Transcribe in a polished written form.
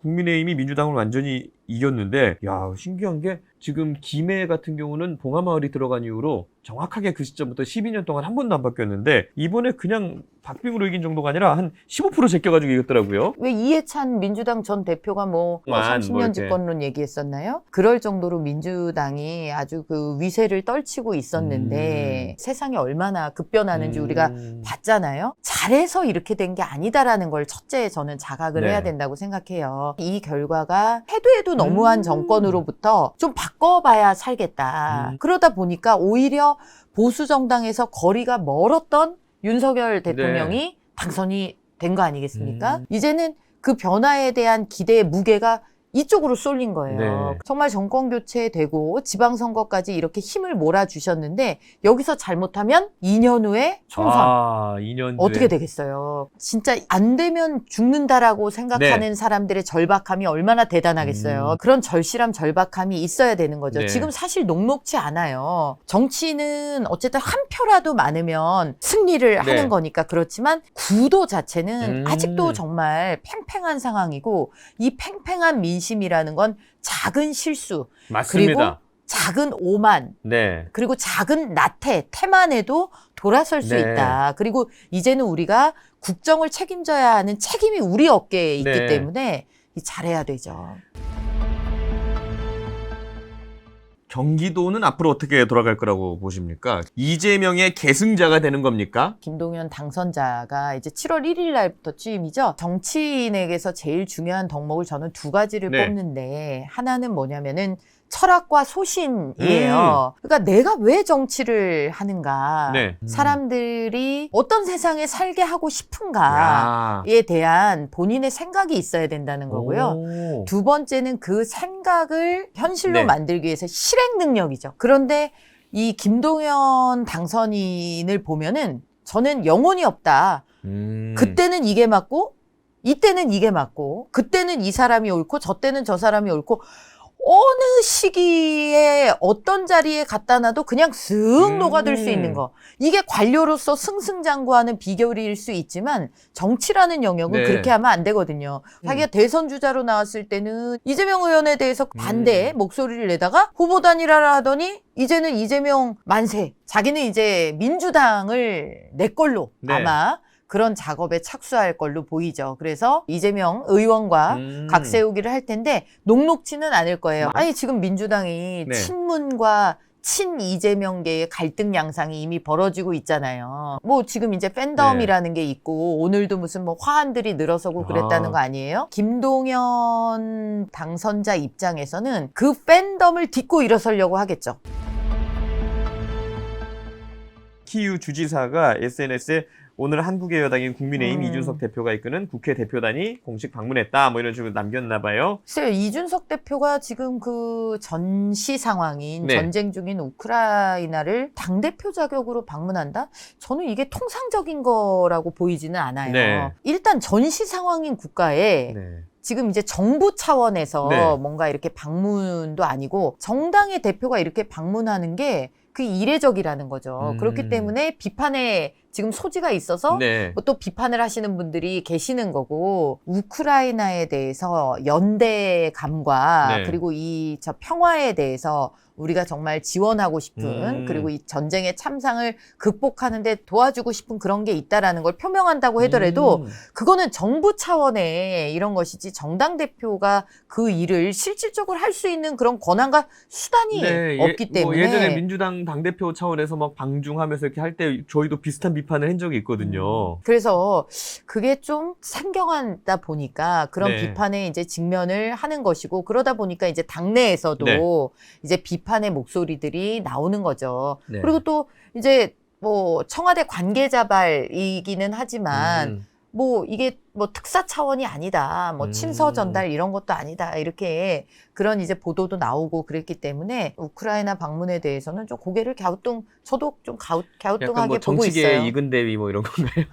국민의힘이 민주당을 완전히 이겼는데, 야, 신기한 게 지금 김해 같은 경우는 봉하마을이 들어간 이후로 정확하게 그 시점부터 12년 동안 한 번도 안 바뀌었는데, 이번에 그냥 박빙으로 이긴 정도가 아니라 한 15% 제껴가지고 이겼더라고요. 왜 이해찬 민주당 전 대표가 뭐 30년 집권론 얘기했었나요? 그럴 정도로 민주당이 아주 그 위세를 떨치고 있었는데 세상이 얼마나 급변하는지 우리가 봤잖아요. 잘해서 이렇게 된 게 아니다라는 걸 첫째 저는 자각을 해야 된다고 생각해요. 이 결과가 해도 너무한 정권으로부터 좀 바꿔봐야 살겠다. 그러다 보니까 오히려 보수 정당에서 거리가 멀었던 윤석열 대통령이 당선이 된 거 아니겠습니까? 이제는 그 변화에 대한 기대의 무게가 이쪽으로 쏠린 거예요. 정말 정권 교체되고 지방선거까지 이렇게 힘을 몰아주셨는데 여기서 잘못하면 2년 후에 총선 2년 어떻게 되겠어요? 진짜 안 되면 죽는다라고 생각하는 사람들의 절박함이 얼마나 대단하겠어요. 그런 절실함 절박함이 있어야 되는 거죠. 지금 사실 녹록지 않아요. 정치는 어쨌든 한 표라도 많으면 승리를 하는 거니까 그렇지만 구도 자체는 아직도 정말 팽팽한 상황이고 이 팽팽한 민심이라는 건 작은 실수, 맞습니다. 그리고 작은 오만, 그리고 작은 나태, 태만에도 돌아설 수 있다. 그리고 이제는 우리가 국정을 책임져야 하는 책임이 우리 어깨에 있기 때문에 잘해야 되죠. 경기도는 앞으로 어떻게 돌아갈 거라고 보십니까? 이재명의 계승자가 되는 겁니까? 김동연 당선자가 이제 7월 1일 날부터 취임이죠. 정치인에게서 제일 중요한 덕목을 저는 두 가지를 뽑는데 하나는 뭐냐면은 철학과 소신이에요. 그러니까 내가 왜 정치를 하는가, 사람들이 어떤 세상에 살게 하고 싶은가에 대한 본인의 생각이 있어야 된다는 거고요. 두 번째는 그 생각을 현실로 만들기 위해서 실행 능력이죠. 그런데 이 김동연 당선인을 보면은 저는 영혼이 없다. 그때는 이게 맞고 이때는 이게 맞고 그때는 이 사람이 옳고 저 때는 저 사람이 옳고 어느 시기에 어떤 자리에 갖다 놔도 그냥 쓱 녹아들 수 있는 거. 이게 관료로서 승승장구하는 비결일 수 있지만 정치라는 영역은 그렇게 하면 안 되거든요. 자기가 대선 주자로 나왔을 때는 이재명 의원에 대해서 반대 목소리를 내다가 후보 단일화를 하더니 이제는 이재명 만세. 자기는 이제 민주당을 내 걸로 아마 그런 작업에 착수할 걸로 보이죠. 그래서 이재명 의원과 각 세우기를 할 텐데 녹록지는 않을 거예요. 아니 지금 민주당이 친문과 친 이재명계의 갈등 양상이 이미 벌어지고 있잖아요. 뭐 지금 이제 팬덤이라는 게 있고 오늘도 무슨 뭐 화환들이 늘어서고 그랬다는 거 아니에요? 김동연 당선자 입장에서는 그 팬덤을 딛고 일어서려고 하겠죠. 키우 주지사가 SNS에 오늘 한국의 여당인 국민의힘 이준석 대표가 이끄는 국회 대표단이 공식 방문했다. 뭐 이런 식으로 남겼나 봐요. 글쎄요. 이준석 대표가 지금 그 전시 상황인 전쟁 중인 우크라이나를 당대표 자격으로 방문한다? 저는 이게 통상적인 거라고 보이지는 않아요. 일단 전시 상황인 국가에 지금 이제 정부 차원에서 뭔가 이렇게 방문도 아니고 정당의 대표가 이렇게 방문하는 게 그 이례적이라는 거죠. 그렇기 때문에 비판에 지금 소지가 있어서 또 비판을 하시는 분들이 계시는 거고 우크라이나에 대해서 연대감과 그리고 이 평화에 대해서 우리가 정말 지원하고 싶은 그리고 이 전쟁의 참상을 극복하는 데 도와주고 싶은 그런 게 있다라는 걸 표명한다고 하더라도 그거는 정부 차원의 이런 것이지 정당 대표가 그 일을 실질적으로 할 수 있는 그런 권한과 수단이 없기 때문에 예전에 민주당 당대표 차원에서 막 방중하면서 이렇게 할 때 저희도 비슷한 비판을 한 적이 있거든요. 그래서 그게 좀 상경하다 보니까 그런 비판에 이제 직면을 하는 것이고 그러다 보니까 이제 당내에서도 이제 비판의 목소리들이 나오는 거죠. 그리고 또 이제 뭐 청와대 관계자발이기는 하지만 뭐 이게 뭐 특사 차원이 아니다. 뭐 친서 전달 이런 것도 아니다. 이렇게 그런 이제 보도도 나오고 그랬기 때문에 우크라이나 방문에 대해서는 좀 고개를 저도 좀 갸우뚱하게 뭐 보고 있어요. 정치계의 이근대위 뭐 이런 건가요?